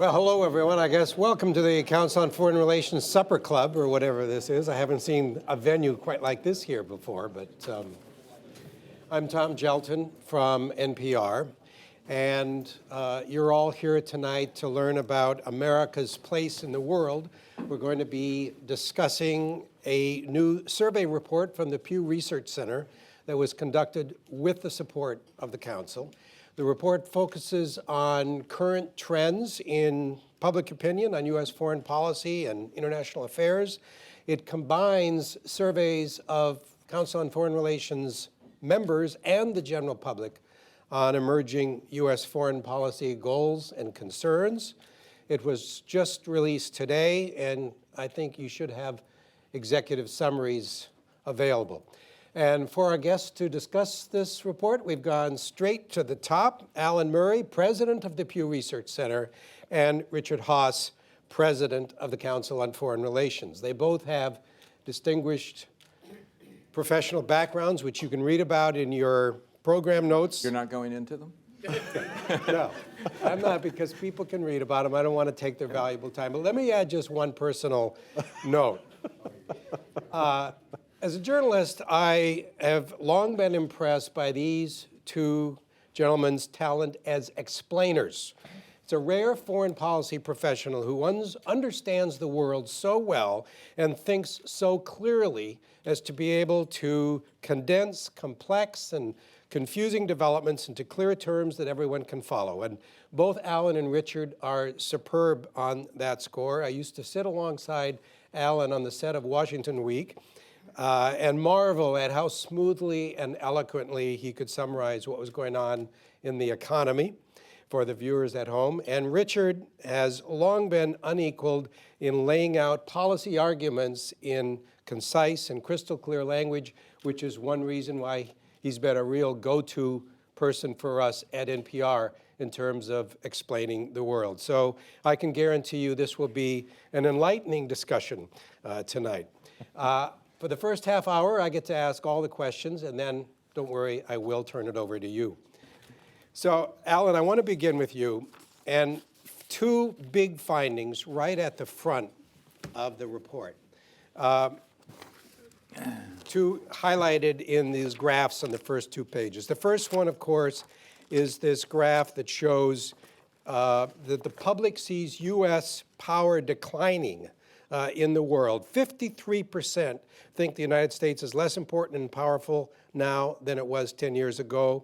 Well, hello, everyone. I guess welcome to the Council on Foreign Relations Supper Club, or whatever this is. I haven't seen a venue quite like this here before, but I'm Tom Gelton from NPR, and you're all here tonight to learn about America's place in the world. We're going to be discussing a new survey report from the Pew Research Center that was conducted with the support of the Council. The report focuses on current trends in public opinion on U.S. foreign policy and international affairs. It combines surveys of Council on Foreign Relations members and the general public on emerging U.S. foreign policy goals and concerns. It was just released today, and I think you should have executive summaries available. And for our guests to discuss this report, we've gone straight to the top. Alan Murray, president of the Pew Research Center, and Richard Haass, president of the Council on Foreign Relations. They both have distinguished professional backgrounds, which you can read about in your program notes. You're not going into them? No, I'm not, because people can read about them. I don't want to take their valuable time. But let me add just one personal note. As a journalist, I have long been impressed by these two gentlemen's talent as explainers. It's a rare foreign policy professional who understands the world so well and thinks so clearly as to be able to condense complex and confusing developments into clear terms that everyone can follow. And both Alan and Richard are superb on that score. I used to sit alongside Alan on the set of Washington Week and marvel at how smoothly and eloquently he could summarize what was going on in the economy for the viewers at home. And Richard has long been unequaled in laying out policy arguments in concise and crystal clear language, which is one reason why he's been a real go-to person for us at NPR in terms of explaining the world. So I can guarantee you this will be an enlightening discussion tonight. For the first half hour, I get to ask all the questions, and then, don't worry, I will turn it over to you. So, Alan, I want to begin with you, and two big findings right at the front of the report. Two highlighted in these graphs on the first 2 pages. The first one, of course, is this graph that shows that the public sees U.S. power declining in the world. 53% think the United States is less important and powerful now than it was 10 years ago.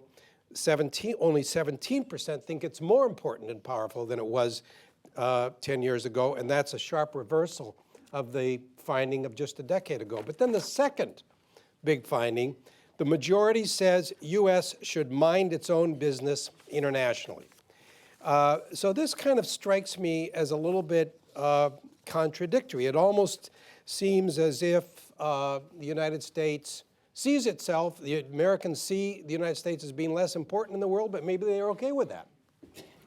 Only 17% think it's more important and powerful than it was 10 years ago, and that's a sharp reversal of the finding of just a decade ago. But then the second big finding, the majority says U.S. should mind its own business internationally. So this kind of strikes me as a little bit contradictory. It almost seems as if the United States sees itself, the Americans see the United States as being less important in the world, but maybe they're okay with that.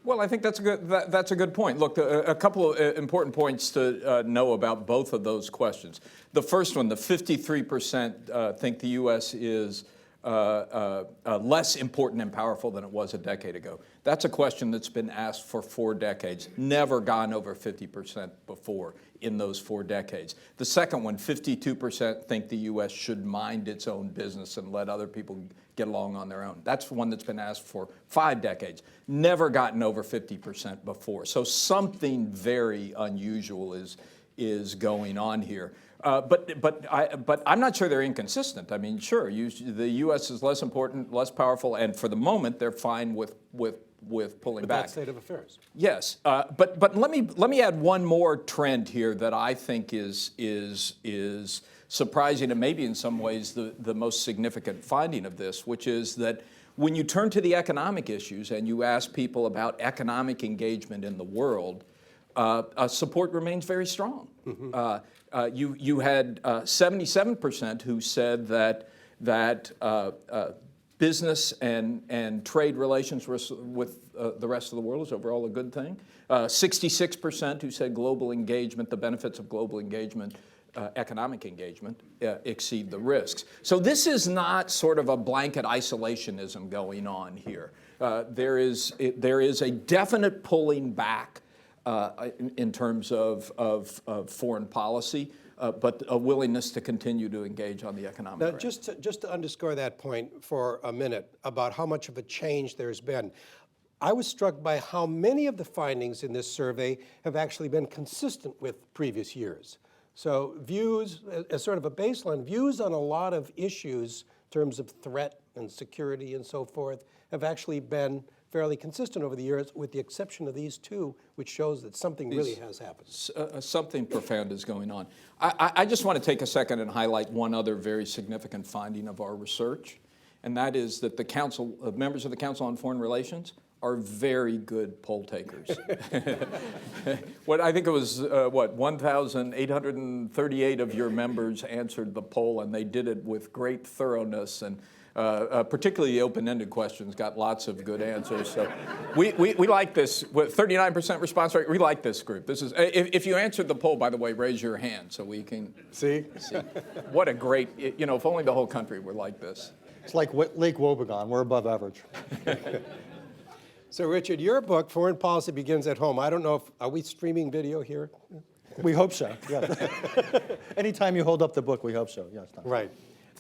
Well, I think that's a good point. Look, a couple of important points to know about both of those questions. The first one, the 53% think the U.S. is less important and powerful than it was a decade ago. That's a question that's been asked for 4 decades, never gone over 50% before in those 4 decades. The second one, 52% think the U.S. should mind its own business and let other people get along on their own. That's one that's been asked for 5 decades, never gotten over 50% before. So something very unusual is going on here. But I'm not sure they're inconsistent. I mean, sure, the U.S. is less important, less powerful, and for the moment they're fine with pulling back. That state of affairs. Yes, but let me add one more trend here that I think is surprising and maybe in some ways the most significant finding of this, which is that when you turn to the economic issues and you ask people about economic engagement in the world, support remains very strong. Mm-hmm. You had 77% who said that business and trade relations with the rest of the world is overall a good thing. 66% who said global engagement, the benefits of global engagement, economic engagement, exceed the risks. So this is not sort of a blanket isolationism going on here. There is a definite pulling back in terms of foreign policy, but a willingness to continue to engage on the economic Now, front. just to underscore that point for a minute about how much of a change there's been, I was struck by how many of the findings in this survey have actually been consistent with previous years. So views, as sort of a baseline, views on a lot of issues in terms of threat and security and so forth have actually been fairly consistent over the years, with the exception of these two, which shows that something really has happened. Something profound is going on. I just want to take a second and highlight one other very significant finding of our research, and that is that the council, members of the Council on Foreign Relations are very good poll takers. I think it was, 1,838 of your members answered the poll, and they did it with great thoroughness, and particularly the open-ended questions got lots of good answers. So we like this. With 39% response rate, we like this group. This is, if you answered the poll, by the way, raise your hand so we can See? What a great, if only the whole country were like this. It's like Lake Wobegon. We're above average. So Richard, your book, Foreign Policy Begins at Home. I don't know are we streaming video here? We hope so, yes. Anytime you hold up the book, we hope so, yes. Right.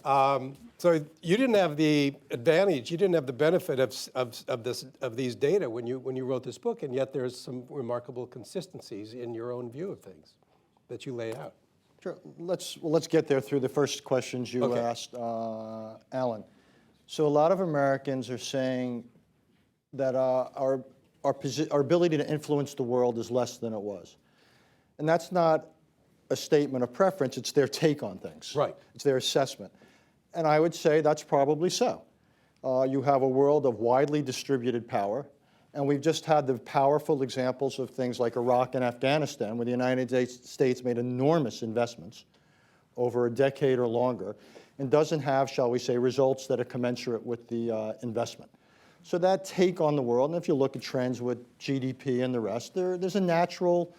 So you didn't have the advantage, you didn't have the benefit of these data when you wrote this book, and yet there's some remarkable consistencies in your own view of things that you lay out. Sure. Let's get there through the first questions you asked, Alan. So a lot of Americans are saying that our ability to influence the world is less than it was. And that's not a statement of preference, it's their take on things. Right. It's their assessment. And I would say that's probably so. You have a world of widely distributed power, and we've just had the powerful examples of things like Iraq and Afghanistan, where the United States made enormous investments over a decade or longer, and doesn't have, shall we say, results that are commensurate with the investment. So that take on the world, and if you look at trends with GDP and the rest, there's a natural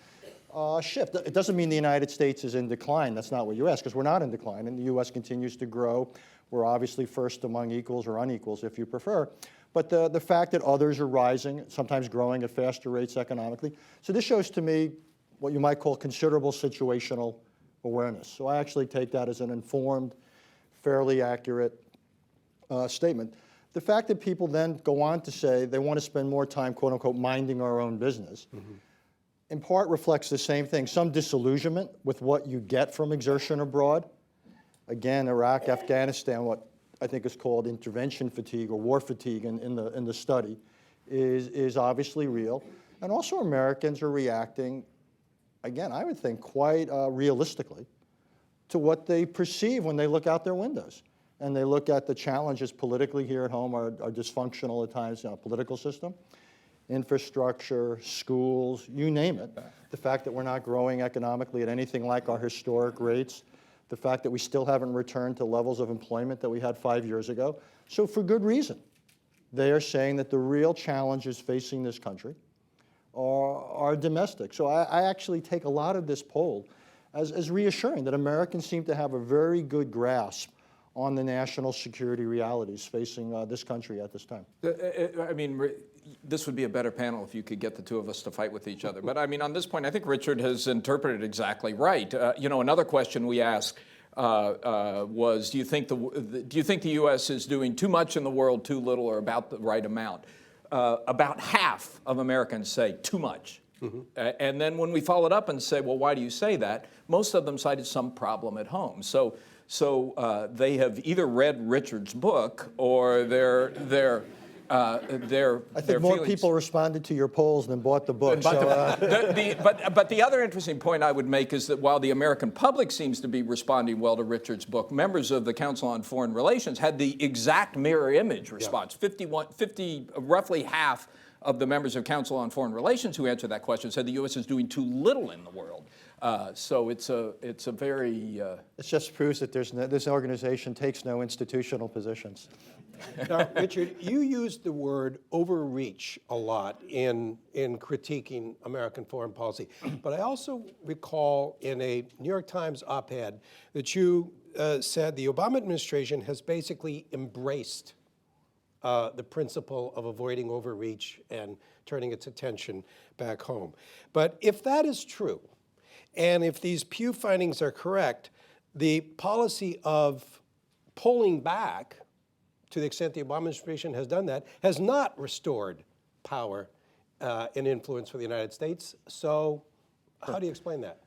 shift. It doesn't mean the United States is in decline. That's not what you asked, because we're not in decline, and the U.S. continues to grow. We're obviously first among equals or unequals, if you prefer. But the fact that others are rising, sometimes growing at faster rates economically. So this shows to me what you might call considerable situational awareness. So I actually take that as an informed, fairly accurate statement. The fact that people then go on to say they want to spend more time, quote unquote, minding our own business, in part reflects the same thing, some disillusionment with what you get from exertion abroad. Again, Iraq, Afghanistan, what I think is called intervention fatigue or war fatigue in the study is obviously real. And also Americans are reacting, again, I would think quite realistically to what they perceive when they look out their windows. And they look at the challenges politically here at home, our dysfunctional at times political system, infrastructure, schools, you name it. The fact that we're not growing economically at anything like our historic rates, the fact that we still haven't returned to levels of employment that we had 5 years ago. So for good reason, they are saying that the real challenges facing this country are domestic. So I actually take a lot of this poll as reassuring that Americans seem to have a very good grasp on the national security realities facing this country at this time. I mean, this would be a better panel if you could get the two of us to fight with each other. But I mean, on this point, I think Richard has interpreted exactly right. Another question we asked was, do you think the U.S. is doing too much in the world, too little, or about the right amount? About half of Americans say too much. And then when we followed up and say, well, why do you say that? Most of them cited some problem at home. So they have either read Richard's book or their I think more feelings. people responded to your polls than bought the book. But the other interesting point I would make is that while the American public seems to be responding well to Richard's book, members of the Council on Foreign Relations had the exact mirror image response. 50, roughly half of the members of Council on Foreign Relations who answered that question said the U.S. is doing too little in the world. So it's a very... It just proves that this organization takes no institutional positions. Now, Richard, you used the word overreach a lot in critiquing American foreign policy. But I also recall in a New York Times op-ed that you said the Obama administration has basically embraced the principle of avoiding overreach and turning its attention back home. But if that is true, and if these Pew findings are correct, the policy of pulling back, to the extent the Obama administration has done that, has not restored power and influence for the United States. So how do you explain that?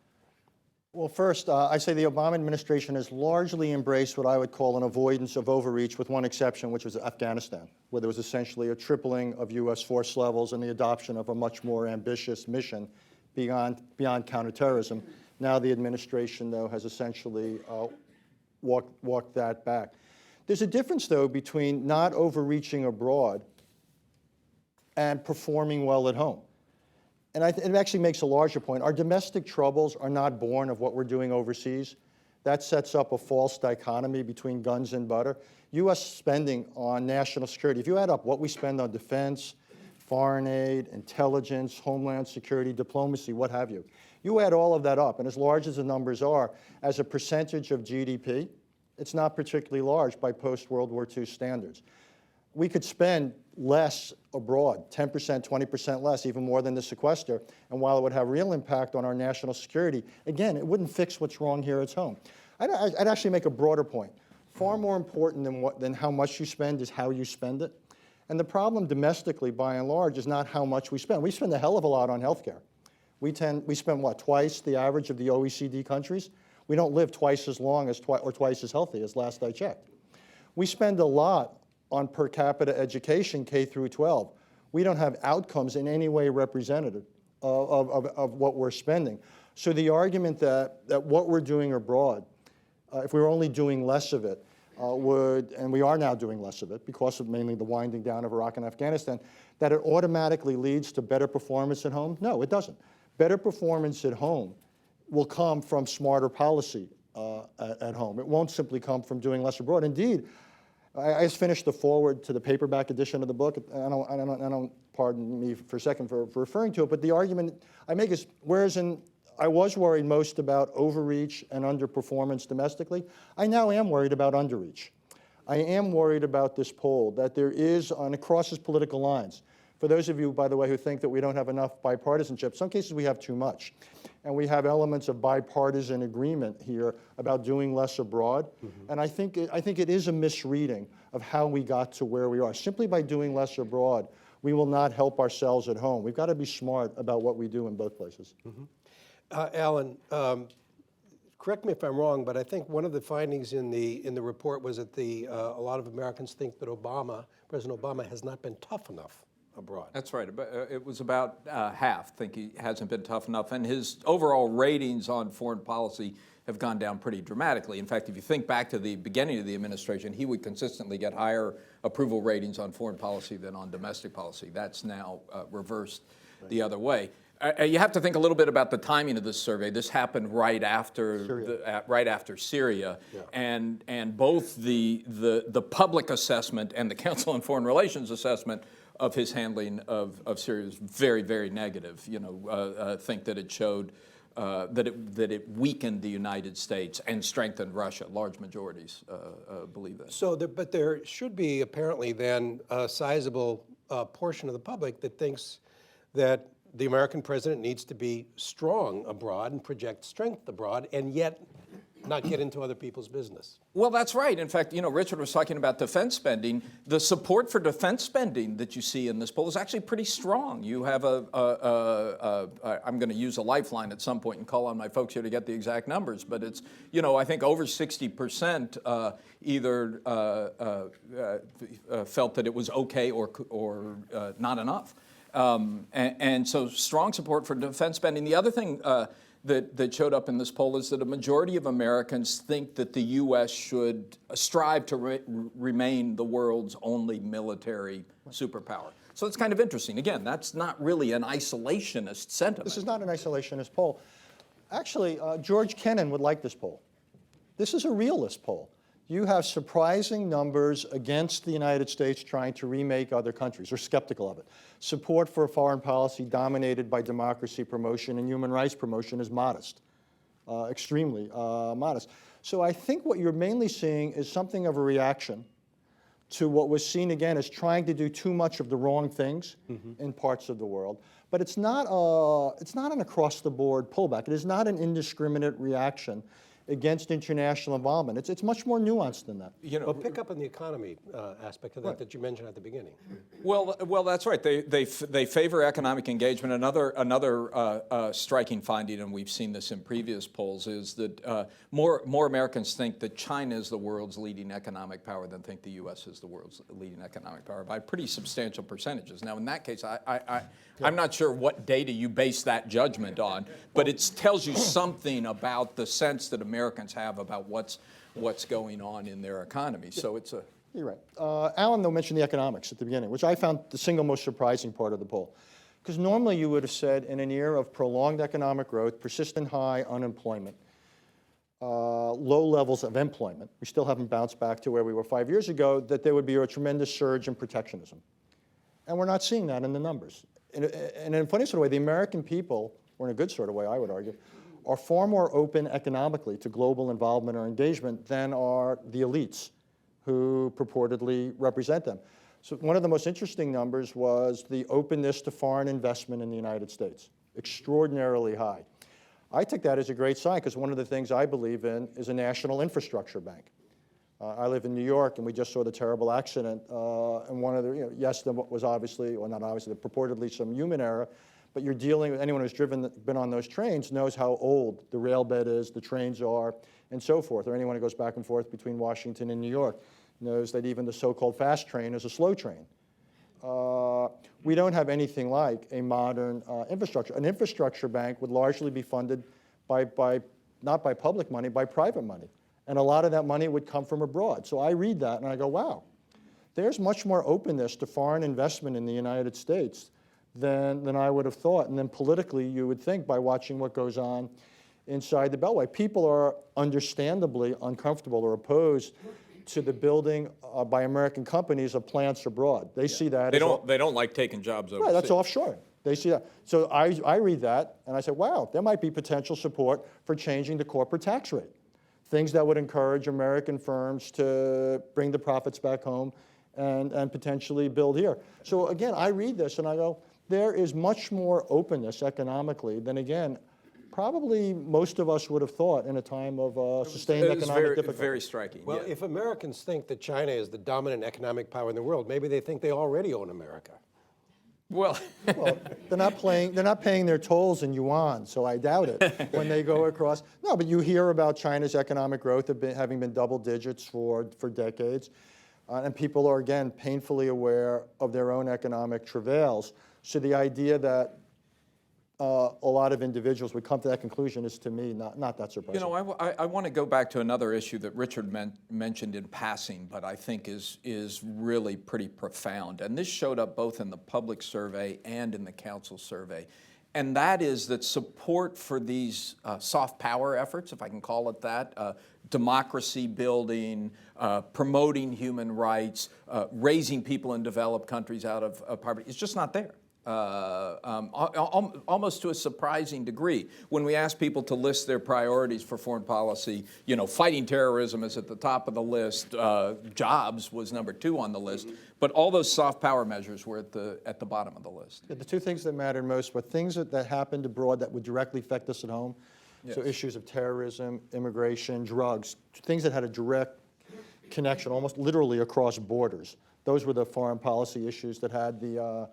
Well, first, I say the Obama administration has largely embraced what I would call an avoidance of overreach, with one exception, which was Afghanistan, where there was essentially a tripling of U.S. force levels and the adoption of a much more ambitious mission beyond counterterrorism. Now the administration, though, has essentially walked that back. There's a difference, though, between not overreaching abroad and performing well at home. And it actually makes a larger point. Our domestic troubles are not born of what we're doing overseas. That sets up a false dichotomy between guns and butter. U.S. spending on national security, if you add up what we spend on defense, foreign aid, intelligence, homeland security, diplomacy, what have you, you add all of that up, and as large as the numbers are, as a percentage of GDP, it's not particularly large by post-World War II standards. We could spend less abroad, 10%, 20% less, even more than the sequester, and while it would have real impact on our national security, again, it wouldn't fix what's wrong here at home. I'd actually make a broader point. Far more important than how much you spend is how you spend it. And the problem domestically, by and large, is not how much we spend. We spend a hell of a lot on healthcare. We spend, what, twice the average of the OECD countries? We don't live twice as long as or twice as healthy as last I checked. We spend a lot on per capita education, K through 12. We don't have outcomes in any way representative of what we're spending. So the argument that what we're doing abroad, if we were only doing less of it, and we are now doing less of it because of mainly the winding down of Iraq and Afghanistan, that it automatically leads to better performance at home? No, it doesn't. Better performance at home will come from smarter policy at home. It won't simply come from doing less abroad. Indeed, I just finished the foreword to the paperback edition of the book. I don't pardon me for a second for referring to it, but the argument I make is, whereas I was worried most about overreach and underperformance domestically, I now am worried about underreach. I am worried about this poll, that there is, and it crosses political lines. For those of you, by the way, who think that we don't have enough bipartisanship, some cases we have too much. And we have elements of bipartisan agreement here about doing less abroad. Mm-hmm. And I think it is a misreading of how we got to where we are. Simply by doing less abroad, we will not help ourselves at home. We've got to be smart about what we do in both places. Mm-hmm. Alan, correct me if I'm wrong, but I think one of the findings in the report was that a lot of Americans think that President Obama has not been tough enough abroad. That's right. It was about half think he hasn't been tough enough, and his overall ratings on foreign policy have gone down pretty dramatically. In fact, if you think back to the beginning of the administration, he would consistently get higher approval ratings on foreign policy than on domestic policy. That's now reversed the other way. You have to think a little bit about the timing of this survey. This happened right after Syria, yeah. and both the public assessment and the Council on Foreign Relations assessment of his handling of Syria is very, very negative. Think that it showed that it weakened the United States and strengthened Russia. Large majorities believe that. So, but there should be apparently then a sizable portion of the public that thinks that the American president needs to be strong abroad and project strength abroad, and yet not get into other people's business. Well, that's right. In fact, Richard was talking about defense spending. The support for defense spending that you see in this poll is actually pretty strong. You have I'm going to use a lifeline at some point and call on my folks here to get the exact numbers, but it's, I think over 60% either felt that it was okay or not enough. And so strong support for defense spending. The other thing that showed up in this poll is that a majority of Americans think that the U.S. should strive to remain the world's only military superpower. So it's kind of interesting. Again, that's not really an isolationist sentiment. This is not an isolationist poll. Actually, George Kennan would like this poll. This is a realist poll. You have surprising numbers against the United States trying to remake other countries, or skeptical of it. Support for a foreign policy dominated by democracy promotion and human rights promotion is modest, extremely modest. So I think what you're mainly seeing is something of a reaction to what was seen again as trying to do too much of the wrong things in parts of the world. But it's not an across-the-board pullback. It is not an indiscriminate reaction against international involvement. It's much more nuanced than that. You know, Well, pick up on the economy aspect of that you mentioned at the beginning. well, that's right. They favor economic engagement. Another striking finding, and we've seen this in previous polls, is that more Americans think that China is the world's leading economic power than think the U.S. is the world's leading economic power by pretty substantial percentages. Now, in that case, I'm not sure what data you base that judgment on, but it tells you something about the sense that Americans have about what's going on in their economy. So it's a... You're right. Alan, though, mentioned the economics at the beginning, which I found the single most surprising part of the poll. Because normally you would have said in an era of prolonged economic growth, persistent high unemployment, low levels of employment, we still haven't bounced back to where we were 5 years ago, that there would be a tremendous surge in protectionism. And we're not seeing that in the numbers. In a funny sort of way, the American people, or in a good sort of way, I would argue, are far more open economically to global involvement or engagement than are the elites who purportedly represent them. So one of the most interesting numbers was the openness to foreign investment in the United States, extraordinarily high. I took that as a great sign because one of the things I believe in is a national infrastructure bank. I live in New York, and we just saw the terrible accident. And one of the, yes, there was obviously, or not obviously, purportedly some human error, but you're dealing with anyone who's been on those trains knows how old the rail bed is, the trains are, and so forth. Or anyone who goes back and forth between Washington and New York knows that even the so-called fast train is a slow train. We don't have anything like a modern infrastructure. An infrastructure bank would largely be funded not by public money, by private money. And a lot of that money would come from abroad. So I read that and I go, wow, there's much more openness to foreign investment in the United States than I would have thought. And then politically, you would think by watching what goes on inside the Beltway. People are understandably uncomfortable or opposed to the building by American companies of plants abroad. They see that They don't like taking jobs overseas. right, that's offshore. They see that. So I read that and I say, wow, there might be potential support for changing the corporate tax rate. Things that would encourage American firms to bring the profits back home and potentially build here. So again, I read this and I go, there is much more openness economically than, again, probably most of us would have thought in a time of sustained economic difficulty. Very striking. Well, yeah. if Americans think that China is the dominant economic power in the world, maybe they think they already own America. Well, Well, they're not paying their tolls in yuan, so I doubt it when they go across. No, but you hear about China's economic growth having been double digits for decades. And people are, again, painfully aware of their own economic travails. So the idea that a lot of individuals would come to that conclusion is, to me, not that surprising. you know, I want to go back to another issue that Richard mentioned in passing, but I think is really pretty profound. And this showed up both in the public survey and in the council survey. And that is that support for these soft power efforts, if I can call it that, democracy building, promoting human rights, raising people in developed countries out of poverty, is just not there. Almost to a surprising degree. When we ask people to list their priorities for foreign policy, fighting terrorism is at the top of the list, jobs was number 2 on the list, but all those soft power measures were at the bottom of the list. Yeah, the two things that mattered most were things that happened abroad that would directly affect us at home. Yes. So issues of terrorism, immigration, drugs, things that had a direct connection, almost literally across borders. Those were the foreign policy issues that had the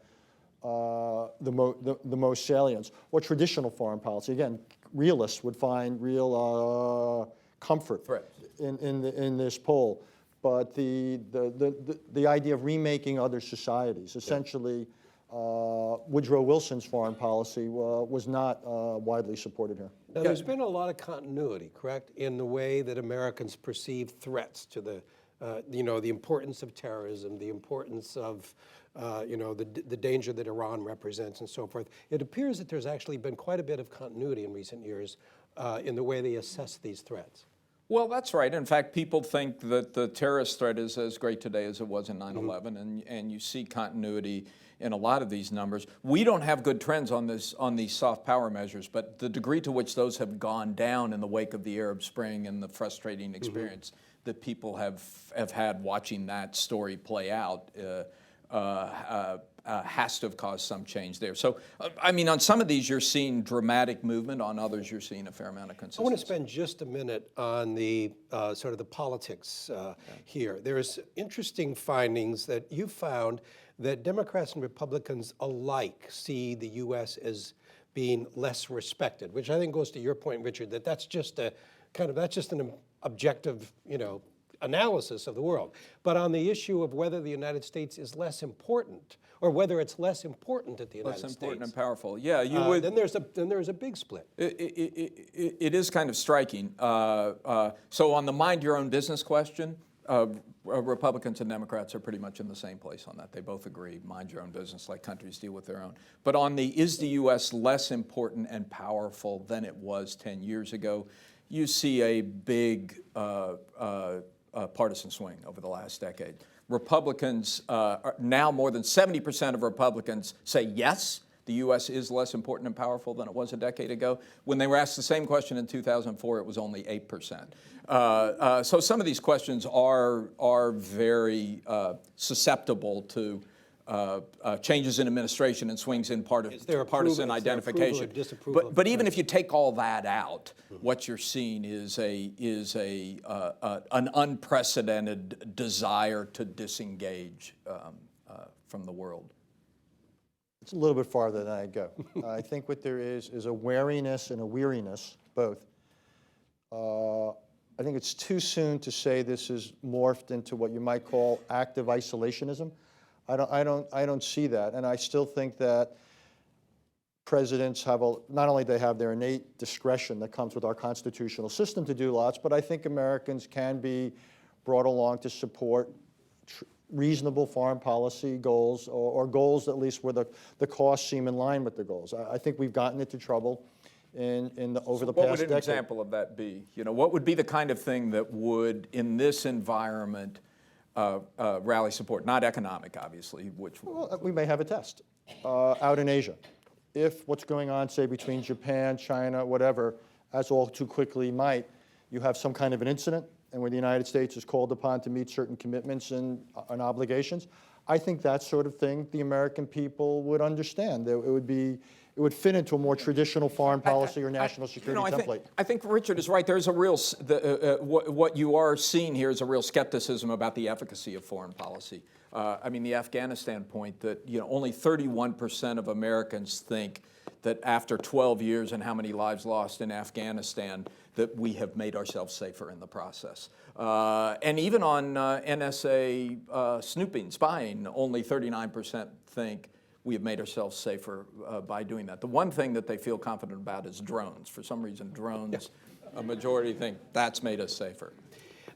most salience. Or traditional foreign policy. Again, realists would find real comfort in this poll. But the idea of remaking other societies, essentially, Woodrow Wilson's foreign policy was not widely supported here. Now, there's been a lot of continuity, correct, in the way that Americans perceive threats to the importance of terrorism, the importance of the danger that Iran represents and so forth. It appears that there's actually been quite a bit of continuity in recent years in the way they assess these threats. Well, that's right. In fact, people think that the terrorist threat is as great today as it was in 9/11, and you see continuity in a lot of these numbers. We don't have good trends on these soft power measures, but the degree to which those have gone down in the wake of the Arab Spring and the frustrating experience that people have had watching that story play out has to have caused some change there. So, I mean, on some of these you're seeing dramatic movement, on others you're seeing a fair amount of I consistency. want to spend just a minute on the sort of the politics here. There's interesting findings that you found that Democrats and Republicans alike see the U.S. as being less respected, which I think goes to your point, Richard, that that's just a kind of, that's just an objective, analysis of the world. But on the issue of whether the United States is less important, or whether it's less important at the United States. Less important and powerful. Yeah, you would. Then there's a big split. It is kind of striking. So on the mind your own business question, Republicans and Democrats are pretty much in the same place on that. They both agree, mind your own business, like countries deal with their own. But on the is the U.S. less important and powerful than it was 10 years ago, you see a big partisan swing over the last decade. Republicans, now more than 70% of Republicans say yes, the U.S. is less important and powerful than it was a decade ago. When they were asked the same question in 2004, it was only 8%. So some of these questions are very susceptible to changes in administration and swings in partisan identification. But even if you take all that out, what you're seeing is an unprecedented desire to disengage from the world. It's a little bit farther than I'd go. I think what there is a wariness and a weariness, both. I think it's too soon to say this is morphed into what you might call active isolationism. I don't see that, and I still think that presidents have not only they have their innate discretion that comes with our constitutional system to do lots, but I think Americans can be brought along to support reasonable foreign policy goals, or goals at least where the costs seem in line with the goals. I think we've gotten into trouble over the past decade. What would an example of that be? What would be the kind of thing that would, in this environment, rally support? Not economic, obviously. Well, we may have a test out in Asia. If what's going on, say, between Japan, China, whatever, as all too quickly might, you have some kind of an incident, and where the United States is called upon to meet certain commitments and obligations, I think that sort of thing the American people would understand. It would fit into a more traditional foreign policy or national security template. I think Richard is right. There's a real, what you are seeing here is a real skepticism about the efficacy of foreign policy. I mean, the Afghanistan point that only 31% of Americans think that after 12 years and how many lives lost in Afghanistan, that we have made ourselves safer in the process. And even on NSA snooping, spying, only 39% think we have made ourselves safer by doing that. The one thing that they feel confident about is drones. For some reason, drones, a majority think that's made us safer.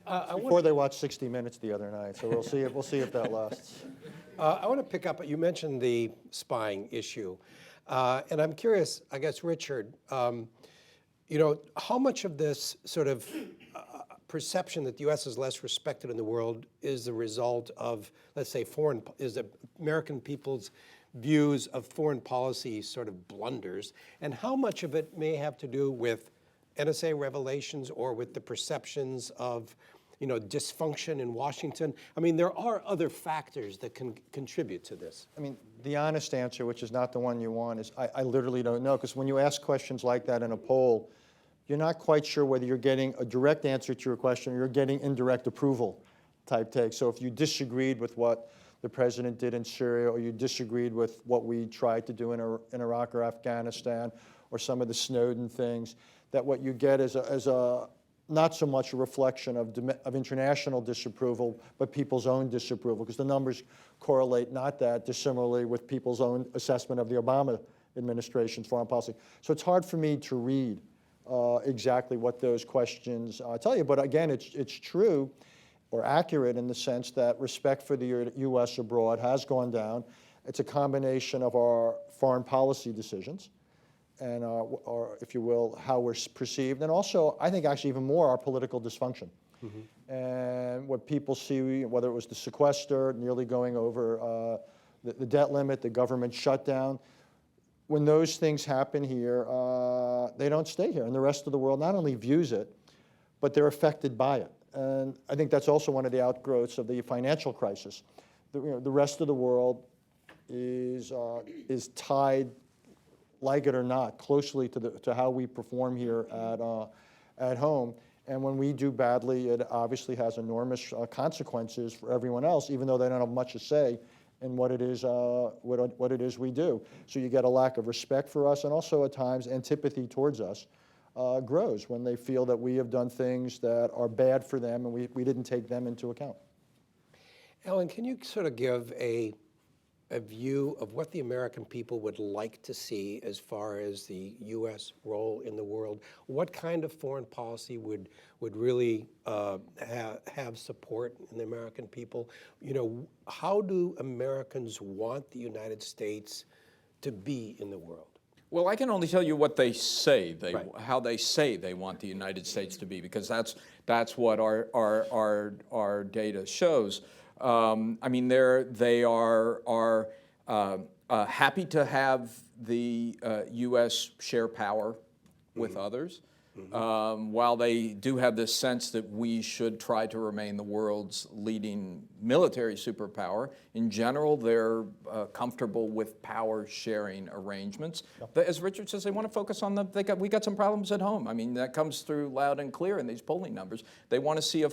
Before they watched 60 Minutes the other night, so we'll see if that lasts. I want to pick up, you mentioned the spying issue. And I'm curious, I guess, Richard, how much of this sort of perception that the U.S. is less respected in the world is the result of, let's say, American people's views of foreign policy sort of blunders, and how much of it may have to do with NSA revelations or with the perceptions of dysfunction in Washington? I mean, there are other factors that can contribute to this. I mean, the honest answer, which is not the one you want, is I literally don't know, because when you ask questions like that in a poll, you're not quite sure whether you're getting a direct answer to your question or you're getting indirect approval type take. So if you disagreed with what the president did in Syria, or you disagreed with what we tried to do in Iraq or Afghanistan, or some of the Snowden things, that what you get is a not so much a reflection of international disapproval, but people's own disapproval, because the numbers correlate not that dissimilarly with people's own assessment of the Obama administration's foreign policy. So it's hard for me to read exactly what those questions tell you. But again, it's true or accurate in the sense that respect for the U.S. abroad has gone down. It's a combination of our foreign policy decisions and, or if you will, how we're perceived, and also, I think actually even more, our political dysfunction. Mm-hmm. And what people see, whether it was the sequester, nearly going over the debt limit, the government shutdown, when those things happen here, they don't stay here. And the rest of the world not only views it, but they're affected by it. And I think that's also one of the outgrowths of the financial crisis. The rest of the world is tied, like it or not, closely to how we perform here at home. And when we do badly, it obviously has enormous consequences for everyone else, even though they don't have much to say in what it is we do. So you get a lack of respect for us, and also at times antipathy towards us grows when they feel that we have done things that are bad for them and we didn't take them into account. Alan, can you sort of give a view of what the American people would like to see as far as the U.S. role in the world? What kind of foreign policy would really have support in the American people? You know, how do Americans want the United States to be in the world? Well, I can only tell you what they say, Right. how they say they want the United States to be, because that's what our data shows. I mean, they are happy to have the U.S. share power with others, while they do have this sense that we should try to remain the world's leading military superpower. In general, they're comfortable with power-sharing arrangements. As Richard says, they want to focus on we got some problems at home. I mean, that comes through loud and clear in these polling numbers. They want to see a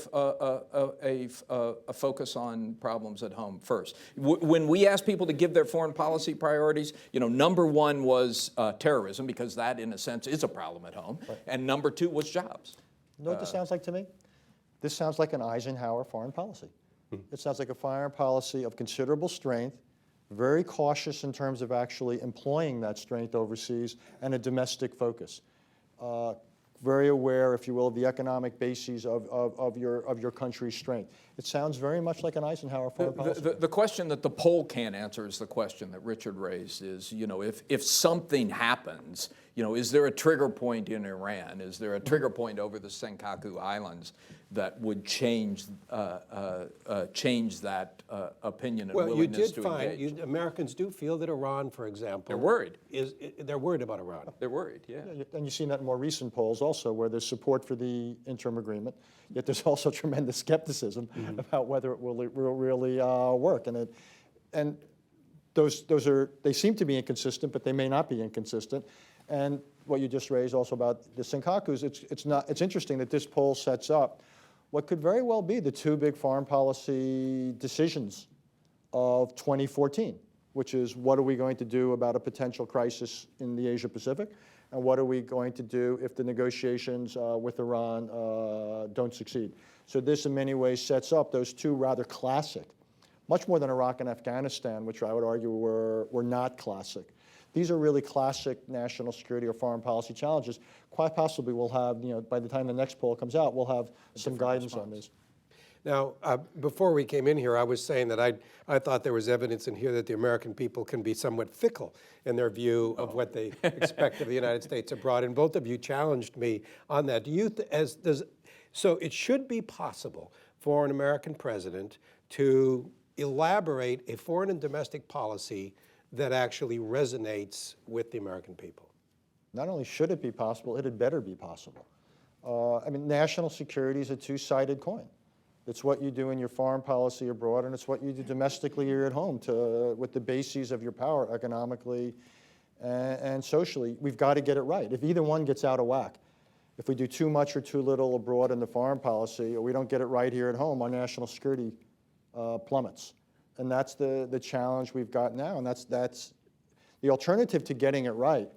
focus on problems at home first. When we ask people to give their foreign policy priorities, you know, number one was terrorism, because that, in a sense, is a problem at home, and number two was jobs. You know what this sounds like to me? This sounds like an Eisenhower foreign policy. It sounds like a foreign policy of considerable strength, very cautious in terms of actually employing that strength overseas, and a domestic focus. Very aware, if you will, of the economic bases of your country's strength. It sounds very much like an Eisenhower foreign policy. The question that the poll can't answer is the question that Richard raised, is, you know, if something happens, you know, is there a trigger point in Iran? Is there a trigger point over the Senkaku Islands that would change that opinion and willingness to engage? Well, you did find, Americans do feel that Iran, for example, They're worried. They're worried about Iran. They're worried, yeah. And you've seen that in more recent polls also, where there's support for the interim agreement, yet there's also tremendous skepticism about whether it will really work. And they seem to be inconsistent, but they may not be inconsistent. And what you just raised also about the Senkakus, it's interesting that this poll sets up what could very well be the two big foreign policy decisions of 2014, which is, what are we going to do about a potential crisis in the Asia Pacific, and what are we going to do if the negotiations with Iran don't succeed? So this in many ways sets up those two rather classic, much more than Iraq and Afghanistan, which I would argue were not classic. These are really classic national security or foreign policy challenges. Quite possibly we'll have, you know, by the time the next poll comes out, we'll have some guidance on this. Now, before we came in here, I was saying that I thought there was evidence in here that the American people can be somewhat fickle in their view of what they expect of the United States abroad, and both of you challenged me on that. So it should be possible for an American president to elaborate a foreign and domestic policy that actually resonates with the American people. Not only should it be possible, it had better be possible. I mean, national security is a two-sided coin. It's what you do in your foreign policy abroad, and it's what you do domestically here at home with the bases of your power economically and socially. We've got to get it right. If either one gets out of whack, if we do too much or too little abroad in the foreign policy, or we don't get it right here at home, our national security plummets. And that's the challenge we've got now. And that's the alternative to getting it right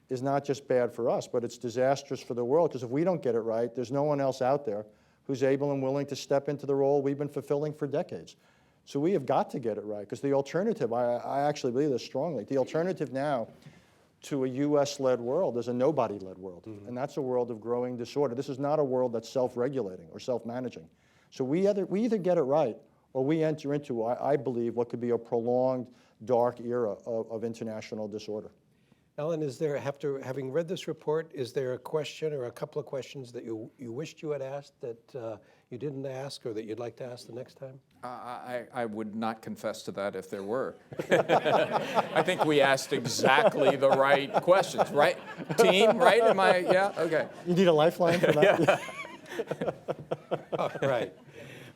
is not just bad for us, but it's disastrous for the world. Because if we don't get it right, there's no one else out there who's able and willing to step into the role we've been fulfilling for decades. So we have got to get it right. Because the alternative, I actually believe this strongly, the alternative now to a US-led world is a nobody-led world. And that's a world of growing disorder. This is not a world that's self-regulating or self-managing. So we either get it right, or we enter into, I believe, what could be a prolonged, dark era of international disorder. Ellen, having read this report, is there a question or a couple of questions that you wished you had asked that you didn't ask, or that you'd like to ask the next time? I would not confess to that if there were. I think we asked exactly the right questions, right? Team, right? Yeah, okay. You need a lifeline for that? All right.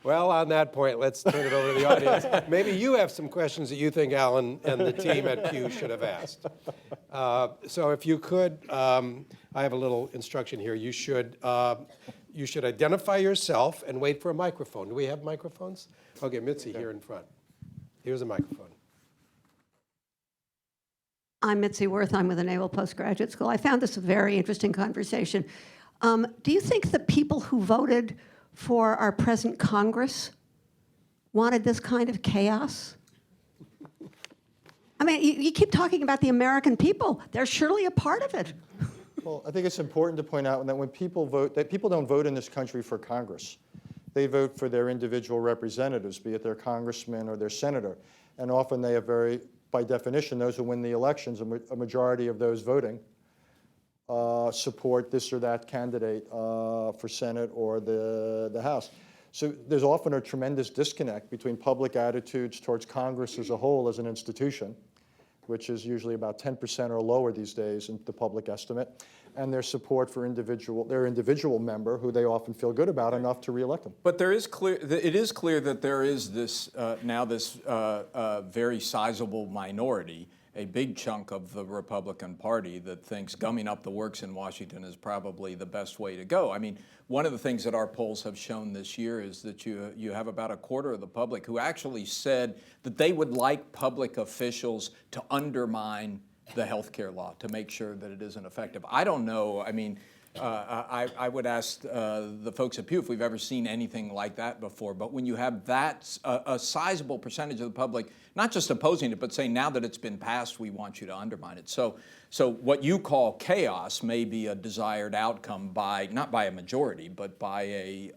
Well, on that point, let's turn it over to the audience. Maybe you have some questions that you think Alan and the team at Pew should have asked. So if you could, I have a little instruction here. You should identify yourself and wait for a microphone. Do we have microphones? Okay, Mitzi here in front. Here's a microphone. I'm Mitzi Worth. I'm with the Naval Postgraduate School. I found this a very interesting conversation. Do you think the people who voted for our present Congress wanted this kind of chaos? I mean, you keep talking about the American people. They're surely a part of it. Well, I think it's important to point out that when people vote, that people don't vote in this country for Congress. They vote for their individual representatives, be it their congressman or their senator. And often they have by definition, those who win the elections, a majority of those voting support this or that candidate for Senate or the House. So there's often a tremendous disconnect between public attitudes towards Congress as a whole as an institution, which is usually about 10% or lower these days in the public estimate, and their support for their individual member, who they often feel good about enough to reelect them. But it is clear that there is this now this very sizable minority, a big chunk of the Republican Party that thinks gumming up the works in Washington is probably the best way to go. I mean, one of the things that our polls have shown this year is that you have about a quarter of the public who actually said that they would like public officials to undermine the health care law to make sure that it isn't effective. I don't know. I mean, I would ask the folks at Pew if we've ever seen anything like that before. But when you have a sizable percentage of the public not just opposing it, but saying now that it's been passed, we want you to undermine it. So what you call chaos may be a desired outcome not by a majority, but by a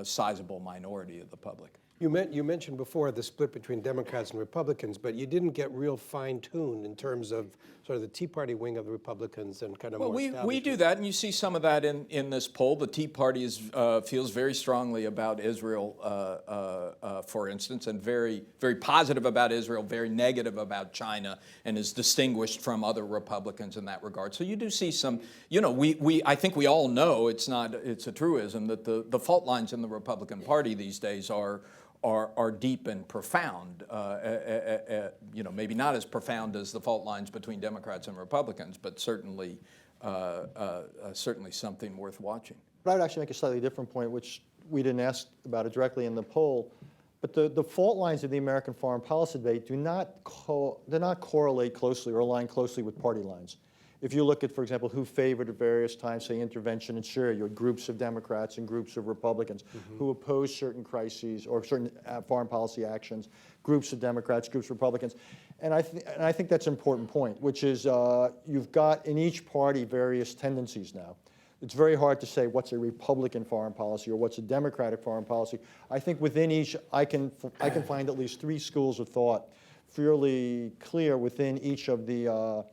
sizable minority of the public. You mentioned before the split between Democrats and Republicans, but you didn't get real fine-tuned in terms of sort of the Tea Party wing of the Republicans and kind of more established. We do that, and you see some of that in this poll. The Tea Party feels very strongly about Israel, for instance, and very, very positive about Israel, very negative about China, and is distinguished from other Republicans in that regard. So you do see some, I think we all know it's a truism that the fault lines in the Republican Party these days are deep and profound, maybe not as profound as the fault lines between Democrats and Republicans, but certainly something worth watching. But I would actually make a slightly different point, which we didn't ask about it directly in the poll. But the fault lines of the American foreign policy debate do not correlate closely or align closely with party lines. If you look at, for example, who favored at various times, say, intervention in Syria, you had groups of Democrats and groups of Republicans who opposed certain crises or certain foreign policy actions, groups of Democrats, groups of Republicans. And I think that's an important point, which is you've got in each party various tendencies now. It's very hard to say what's a Republican foreign policy or what's a Democratic foreign policy. I think within each, I can find at least three schools of thought fairly clear within each of the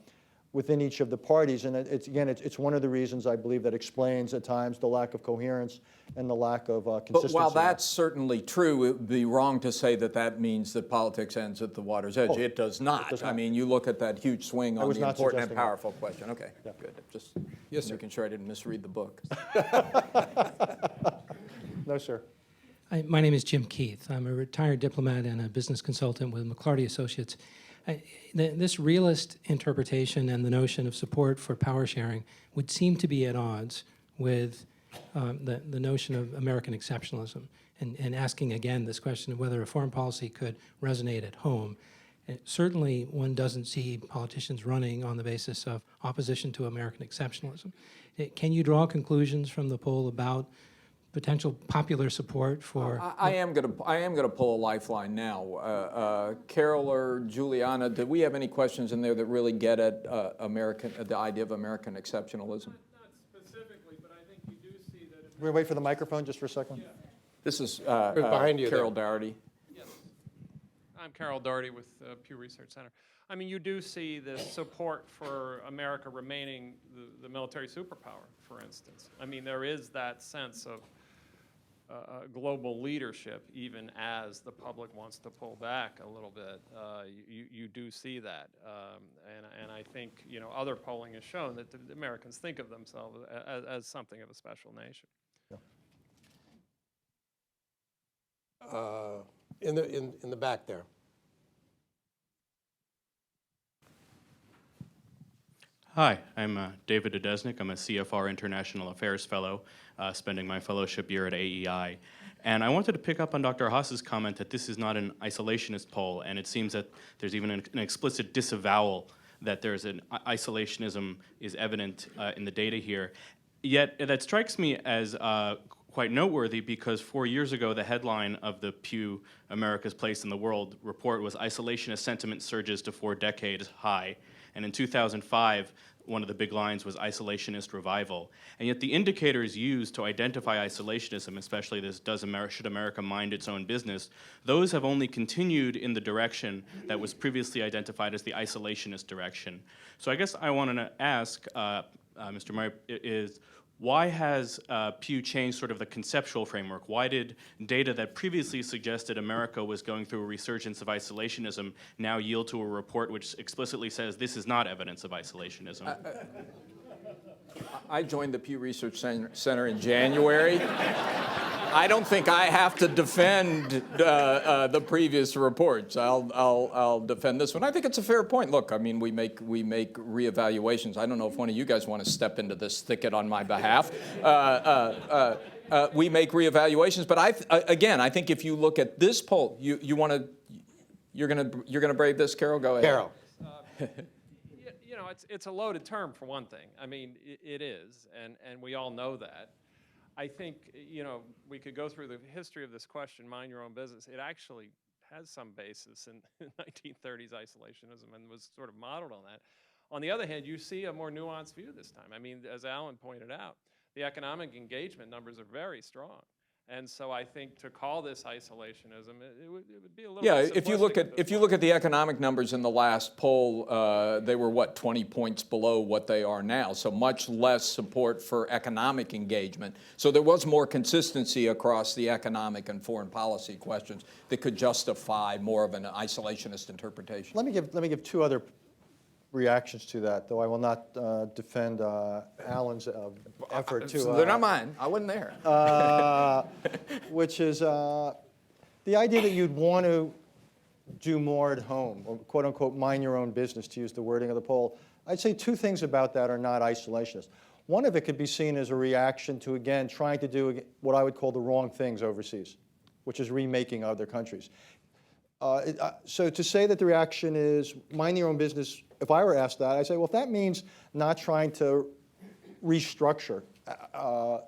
parties, and it's one of the reasons I believe that explains at times the lack of coherence and the lack of consistency. But while that's certainly true, it would be wrong to say that means that politics ends at the water's edge. It does not. I mean, you look at that huge swing on the important and powerful question. Okay, good. Just making sure I didn't misread the book. No, sir. Hi, my name is Jim Keith. I'm a retired diplomat and a business consultant with McLarty Associates. This realist interpretation and the notion of support for power sharing would seem to be at odds with the notion of American exceptionalism and asking again this question of whether a foreign policy could resonate at home. Certainly one doesn't see politicians running on the basis of opposition to American exceptionalism. Can you draw conclusions from the poll about potential popular support for? I am going to pull a lifeline now. Carol or Juliana, did we have any questions in there that really get at the idea of American exceptionalism? Not specifically, but I think you do see that. We're going to wait for the microphone just for a second. Yeah. This is behind you Carol there. Dougherty. Yes. I'm Carol Dougherty with Pew Research Center. I mean, you do see the support for America remaining the military superpower, for instance. I mean, there is that sense of global leadership, even as the public wants to pull back a little bit. You do see that, and I think other polling has shown that the Americans think of themselves as something of a special nation. in the back there. Hi, I'm David Dudesnik. I'm a CFR International Affairs Fellow, spending my fellowship year at AEI. And I wanted to pick up on Dr. Haas's comment that this is not an isolationist poll, and it seems that there's even an explicit disavowal that there's an isolationism is evident in the data here. Yet that strikes me as quite noteworthy because 4 years ago, the headline of the Pew America's Place in the World report was Isolationist Sentiment Surges to 4 Decades High. And in 2005, one of the big lines was isolationist revival. And yet the indicators used to identify isolationism, especially this should America mind its own business, those have only continued in the direction that was previously identified as the isolationist direction. So I guess I want to ask, Mr. Murray, is why has Pew changed sort of the conceptual framework? Why did data that previously suggested America was going through a resurgence of isolationism now yield to a report which explicitly says this is not evidence of isolationism? I joined the Pew Research Center in January. I don't think I have to defend the previous reports. I'll defend this one. I think it's a fair point. Look, I mean, we make reevaluations. I don't know if one of you guys want to step into this thicket on my behalf. We make reevaluations, but I think if you look at this poll, you're gonna brave this, Carol. Go ahead. Carol. You know, it's a loaded term for one thing. I mean, it is, and we all know that. I think, you know, we could go through the history of this question, mind your own business. It actually has some basis in 1930s isolationism and was sort of modeled on that. On the other hand, you see a more nuanced view this time. I mean, as Alan pointed out, the economic engagement numbers are very strong. And so I think to call this isolationism, it would be a little bit if you look at the economic numbers in the last poll, they were 20 points below what they are now. So much less support for economic engagement. So there was more consistency across the economic and foreign policy questions that could justify more of an isolationist interpretation. Let me give two other reactions to that, though I will not defend Alan's effort to. They're not mine. I wasn't there. Which is the idea that you'd want to do more at home, or quote unquote, mind your own business, to use the wording of the poll. I'd say two things about that are not isolationist. One of it could be seen as a reaction to, again, trying to do what I would call the wrong things overseas, which is remaking other countries. So to say that the reaction is mind your own business, if I were asked that, I'd say, well, if that means not trying to restructure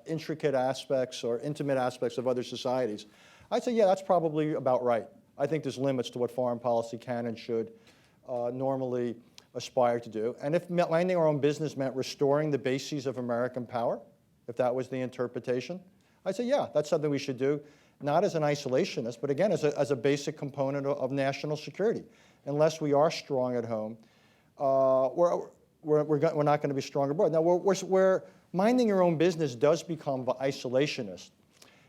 intricate aspects or intimate aspects of other societies, I'd say, yeah, that's probably about right. I think there's limits to what foreign policy can and should normally aspire to do. And if minding our own business meant restoring the bases of American power, if that was the interpretation, I'd say, yeah, that's something we should do. Not as an isolationist, but again, as a basic component of national security. Unless we are strong at home, we're not going to be strong abroad. Now, where minding your own business does become isolationist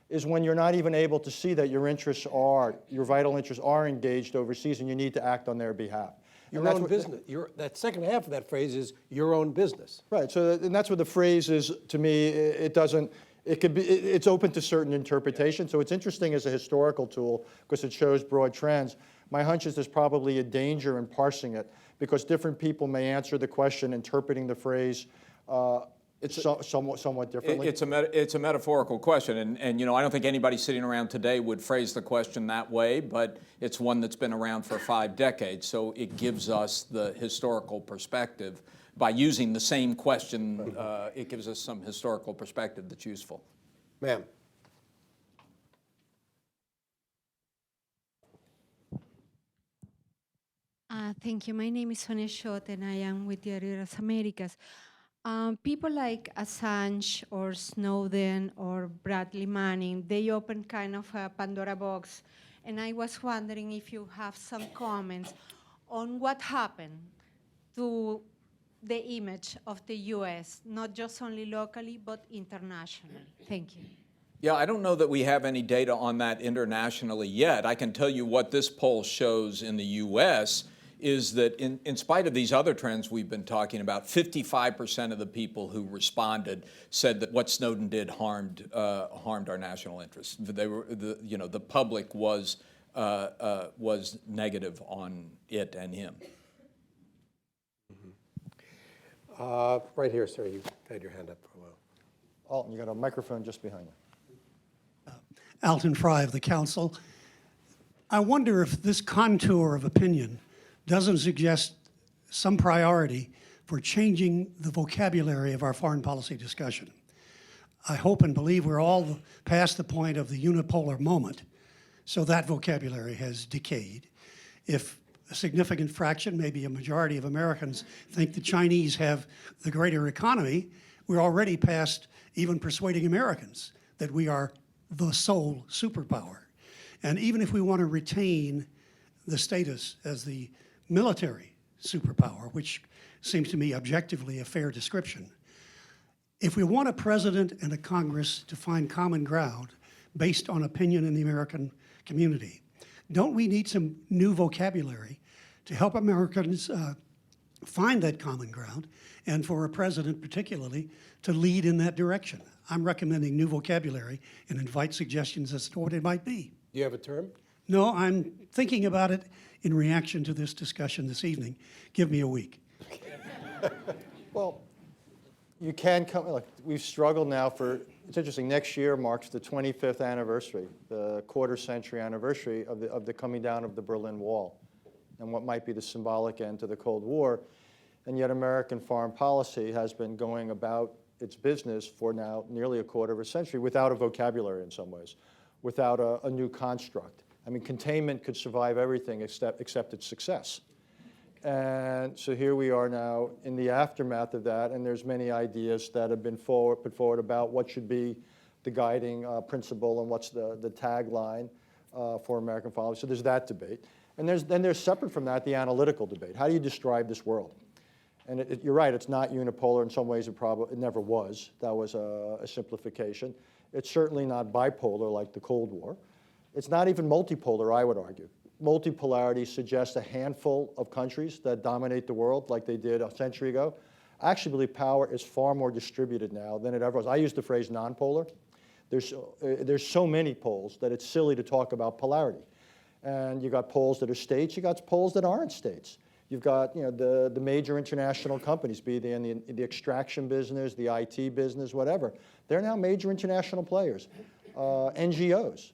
is when you're not even able to see that your vital interests are engaged overseas and you need to act on their behalf. Your own business. That second half of that phrase is your own business. Right, so and that's what the phrase is to me. It's open to certain interpretation. So it's interesting as a historical tool because it shows broad trends. My hunch is there's probably a danger in parsing it because different people may answer the question interpreting the phrase somewhat differently. It's a metaphorical question, and you know, I don't think anybody sitting around today would phrase the question that way, but it's one that's been around for 5 decades, so it gives us the historical perspective. By using the same question, it gives us some historical perspective that's useful. Ma'am. Thank you. My name is Sonia Schott, and I am with Diario de las Américas. People like Assange or Snowden or Bradley Manning, they open kind of a Pandora box. And I was wondering if you have some comments on what happened to the image of the U.S., not just only locally, but internationally. Thank you. Yeah, I don't know that we have any data on that internationally yet. I can tell you what this poll shows in the U.S. is that in spite of these other trends we've been talking about, 55% of the people who responded said that what Snowden did harmed our national interests. They were, the public was negative on it and him. Right here, sir. You've had your hand up for a while. Alton, you got a microphone just behind you. Alton Fry of the Council. I wonder if this contour of opinion doesn't suggest some priority for changing the vocabulary of our foreign policy discussion. I hope and believe we're all past the point of the unipolar moment, so that vocabulary has decayed. If a significant fraction, maybe a majority of Americans, think the Chinese have the greater economy, we're already past even persuading Americans that we are the sole superpower. And even if we want to retain the status as the military superpower, which seems to me objectively a fair description, if we want a president and a Congress to find common ground based on opinion in the American community, don't we need some new vocabulary to help Americans find that common ground, and for a president particularly to lead in that direction? I'm recommending new vocabulary and invite suggestions as to what it might be. Do you have a term? No, I'm thinking about it in reaction to this discussion this evening. Give me a week. Well, you can come, like, we've struggled now for, it's interesting, next year marks the 25th anniversary, the quarter-century anniversary of the coming down of the Berlin Wall, and what might be the symbolic end to the Cold War. And yet American foreign policy has been going about its business for now nearly a quarter of a century without a vocabulary in some ways, without a new construct. I mean, containment could survive everything except its success. And so here we are now in the aftermath of that, and there's many ideas that have been put forward about what should be the guiding principle and what's the tagline for American policy. So there's that debate. And then there's separate from that the analytical debate. How do you describe this world? And you're right, it's not unipolar. In some ways, it never was. That was a simplification. It's certainly not bipolar like the Cold War. It's not even multipolar, I would argue. Multipolarity suggests a handful of countries that dominate the world like they did a century ago. I actually believe power is far more distributed now than it ever was. I use the phrase non-polar. There's so many poles that it's silly to talk about polarity. And you got poles that are states, you got poles that aren't states. You've got, the major international companies, be they in the extraction business, the IT business, whatever. They're now major international players. NGOs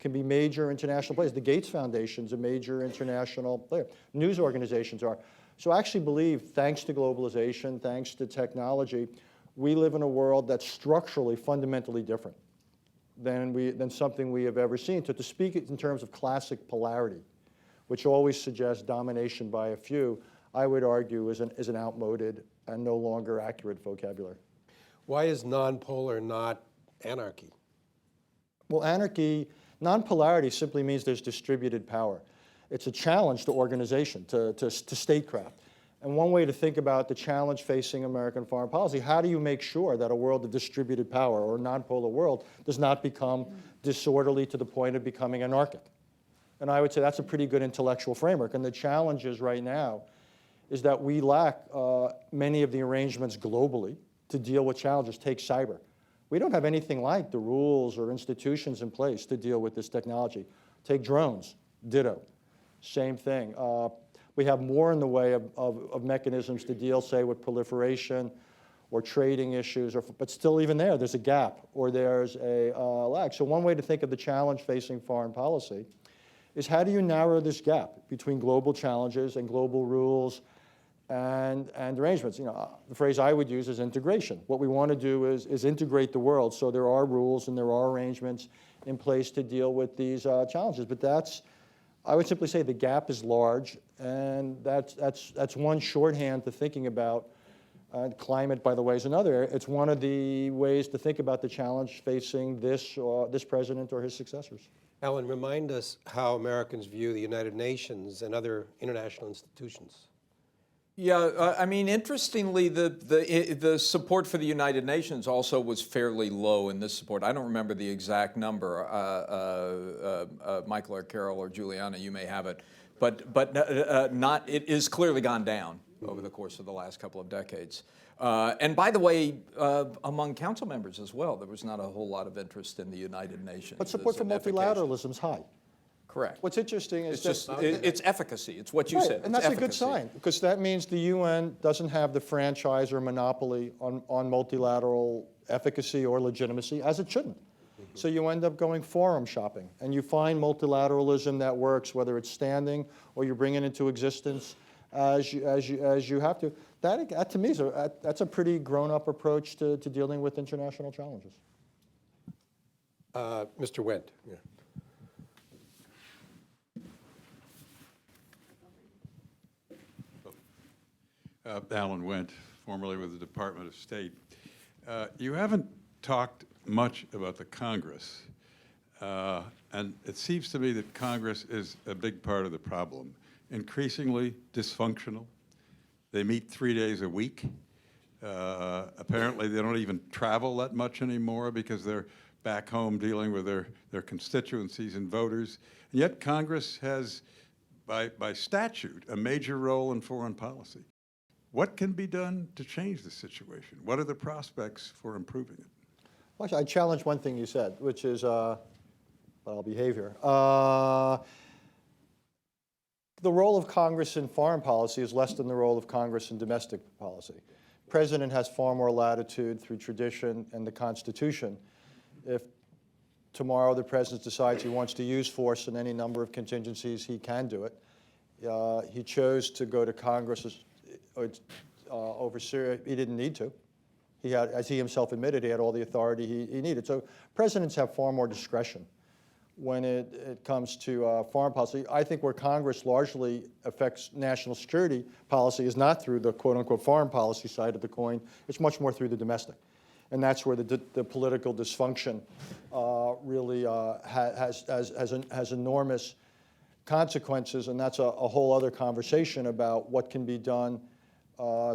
can be major international players. The Gates Foundation's a major international player. News organizations are. So I actually believe, thanks to globalization, thanks to technology, we live in a world that's structurally, fundamentally different than something we have ever seen. So to speak it in terms of classic polarity, which always suggests domination by a few, I would argue is an outmoded and no longer accurate vocabulary. Why is non-polar not anarchy? Well, anarchy, non-polarity simply means there's distributed power. It's a challenge to organization, to statecraft. And one way to think about the challenge facing American foreign policy, how do you make sure that a world of distributed power or a non-polar world does not become disorderly to the point of becoming anarchic? And I would say that's a pretty good intellectual framework. And the challenge is right now is that we lack many of the arrangements globally to deal with challenges. Take cyber. We don't have anything like the rules or institutions in place to deal with this technology. Take drones, ditto, same thing. We have more in the way of mechanisms to deal, say, with proliferation or trading issues, but still even there's a gap or there's a lag. So one way to think of the challenge facing foreign policy is how do you narrow this gap between global challenges and global rules and arrangements? The phrase I would use is integration. What we want to do is integrate the world so there are rules and there are arrangements in place to deal with these challenges. But I would simply say the gap is large, and that's one shorthand to thinking about. Climate, by the way, is another. It's one of the ways to think about the challenge facing this president or his successors. Alan, remind us how Americans view the United Nations and other international institutions. Yeah, I mean, interestingly, the support for the United Nations also was fairly low in this support. I don't remember the exact number. Michael or Carol or Juliana, you may have it. not. It is clearly gone down over the course of the last couple of decades. And by the way, among council members as well, there was not a whole lot of interest in the United Nations. But support as for an efficacious- multilateralism is high. Correct. What's interesting is It's just, that, it's efficacy. It's what you right, said. and It's that's a good efficacy. sign, because that means the UN doesn't have the franchise or monopoly on multilateral efficacy or legitimacy, as it shouldn't. So you end up going forum shopping, and you find multilateralism that works, whether it's standing or you bring it into existence as you have to. That to me, that's a pretty grown-up approach to dealing with international challenges. Mr. Wendt. Yeah. Alan Wendt, formerly with the Department of State. You haven't talked much about the Congress, and it seems to me that Congress is a big part of the problem. Increasingly dysfunctional. They meet 3 days a week. Apparently, they don't even travel that much anymore because they're back home dealing with their constituencies and voters. And yet Congress has, by statute, a major role in foreign policy. What can be done to change the situation? What are the prospects for improving it? Well, actually, I challenge one thing you said, which is, but I'll behave here. The role of Congress in foreign policy is less than the role of Congress in domestic policy. The President has far more latitude through tradition and the Constitution. If tomorrow the President decides he wants to use force in any number of contingencies, he can do it. He chose to go to Congress over Syria. He didn't need to. He had, as he himself admitted, he had all the authority he needed. So presidents have far more discretion when it comes to foreign policy. I think where Congress largely affects national security policy is not through the quote-unquote foreign policy side of the coin. It's much more through the domestic. And that's where the political dysfunction really has enormous consequences, and that's a whole other conversation about what can be done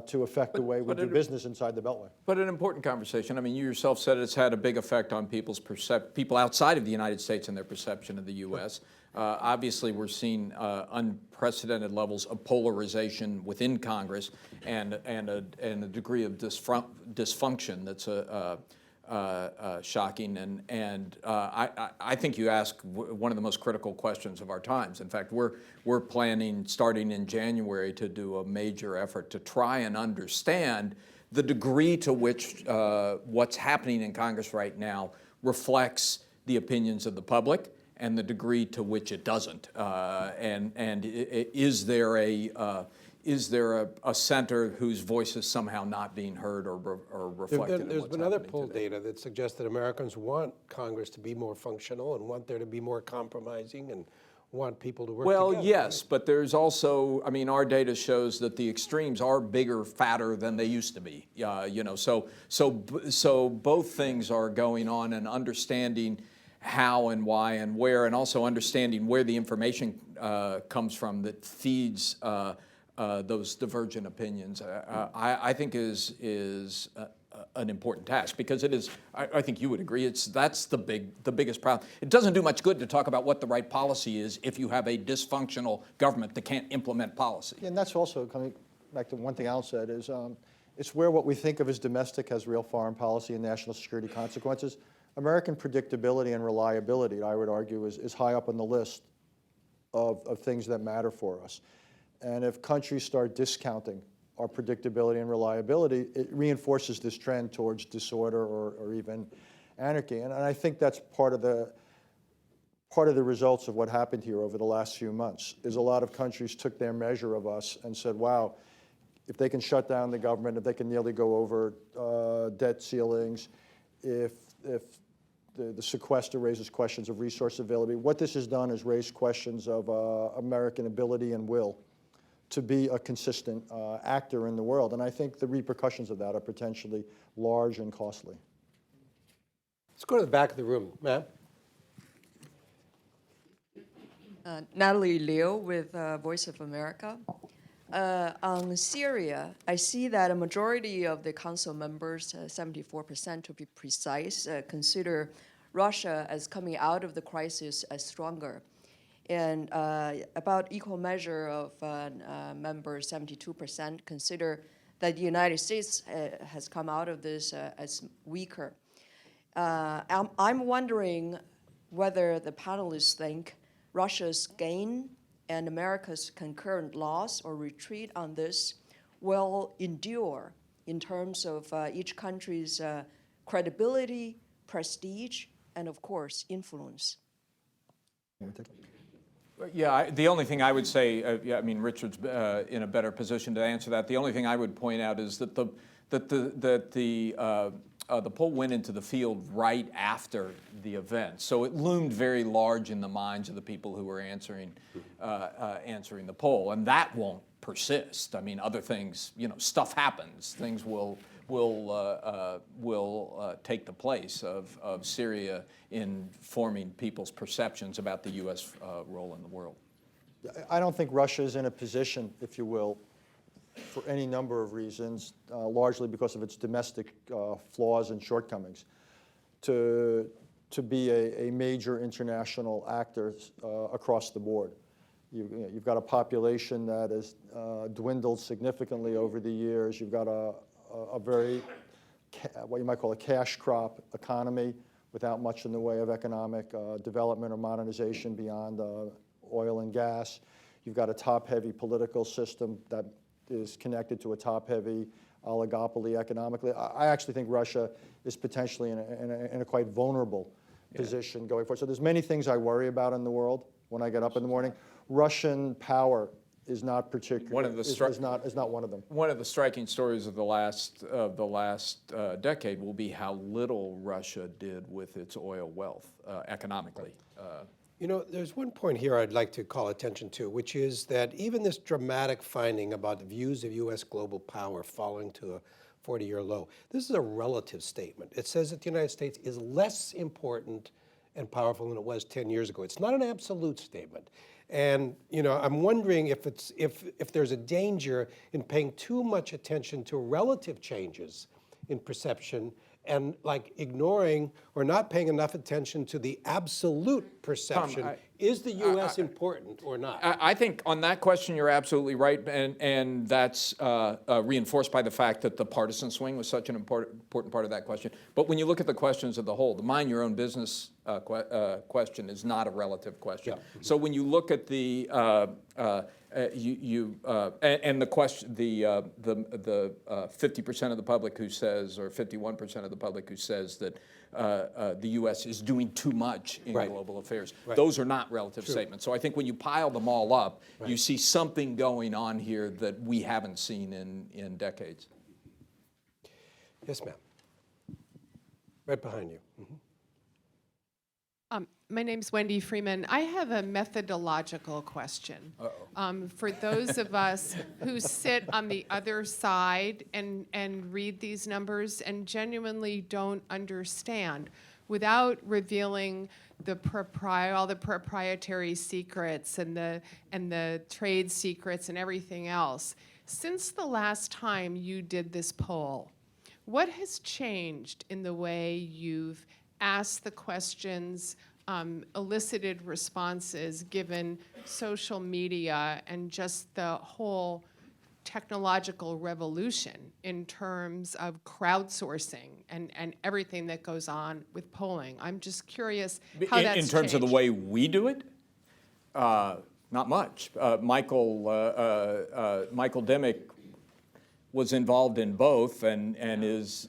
to affect the way we do business inside the Beltway. But an important conversation. I mean, you yourself said it's had a big effect on people outside of the United States and their perception of the U.S. Obviously, we're seeing unprecedented levels of polarization within Congress and a degree of dysfunction that's shocking. And I think you ask one of the most critical questions of our times. In fact, we're planning, starting in January, to do a major effort to try and understand the degree to which what's happening in Congress right now reflects the opinions of the public and the degree to which it doesn't. And is there a center whose voice is somehow not being heard or reflected in There's what's been other happening poll today? data that suggests that Americans want Congress to be more functional and want there to be more compromising and want people to work Well, together. yes, but there's also, I mean, our data shows that the extremes are bigger, fatter than they used to be. So both things are going on, and understanding how and why and where, and also understanding where the information comes from that feeds those divergent opinions, I think is an important task, because it is. I think you would agree. That's the biggest problem. It doesn't do much good to talk about what the right policy is if you have a dysfunctional government that can't implement policy. And that's also coming back to one thing Al said is it's where what we think of as domestic has real foreign policy and national security consequences. American predictability and reliability, I would argue, is high up on the list of things that matter for us. And if countries start discounting our predictability and reliability, it reinforces this trend towards disorder or even anarchy. And I think that's part of the results of what happened here over the last few months, is a lot of countries took their measure of us and said, wow, if they can shut down the government, if they can nearly go over debt ceilings, if the sequester raises questions of resource availability, what this has done is raise questions of American ability and will to be a consistent actor in the world. And I think the repercussions of that are potentially large and costly. Let's go to the back of the room. Ma'am? Natalie Liu with Voice of America. On Syria, I see that a majority of the council members, 74% to be precise, consider Russia as coming out of the crisis as stronger. And about equal measure of members, 72%, consider that the United States has come out of this as weaker. I'm wondering whether the panelists think Russia's gain and America's concurrent loss or retreat on this will endure in terms of each country's credibility, prestige, and of course, influence. Yeah, the only thing I would say, I mean, Richard's in a better position to answer that. The only thing I would point out is that the poll went into the field right after the event, so it loomed very large in the minds of the people who were answering the poll, and that won't persist. I mean, other things, stuff happens. Things will take the place of Syria in forming people's perceptions about the U.S. Role in the world. I don't think Russia is in a position, if you will, for any number of reasons, largely because of its domestic flaws and shortcomings, to be a major international actor across the board. You've got a population that has dwindled significantly over the years. You've got a very, what you might call a cash crop economy without much in the way of economic development or modernization beyond oil and gas. You've got a top-heavy political system that is connected to a top-heavy oligopoly economically. I actually think Russia is potentially in a quite vulnerable position going forward. So there's many things I worry about in the world when I get up in the morning. Russian power is not particularly, is not one of them. One of the striking stories of the last decade will be how little Russia did with its oil wealth economically. There's one point here I'd like to call attention to, which is that even this dramatic finding about the views of U.S. global power falling to a 40-year low, this is a relative statement. It says that the United States is less important and powerful than it was 10 years ago. It's not an absolute statement. And I'm wondering if there's a danger in paying too much attention to relative changes in perception and ignoring or not paying enough attention to the absolute perception. Tom, is the U.S. important or not? I think on that question you're absolutely right, and that's reinforced by the fact that the partisan swing was such an important part of that question. But when you look at the questions of the whole, the mind your own business question is not a relative question. Yeah. So when you look at the and the question, the 50% of the public who says, or 51% of the public who says that the U.S. is doing too much in global affairs. Right. Those are not relative statements. So I think when you pile them all up, you see something going on here that we haven't seen in decades. Yes, ma'am. Right behind you. Mm-hmm. My name's Wendy Freeman. I have a methodological question. For those of us who sit on the other side and read these numbers and genuinely don't understand, without revealing all the proprietary secrets and the trade secrets and everything else, since the last time you did this poll, what has changed in the way you've asked the questions, elicited responses, given social media and just the whole technological revolution in terms of crowdsourcing and everything that goes on with polling? I'm just curious how that's in terms changed. of the way we do it? Not much. Michael Dimick was involved in both and heads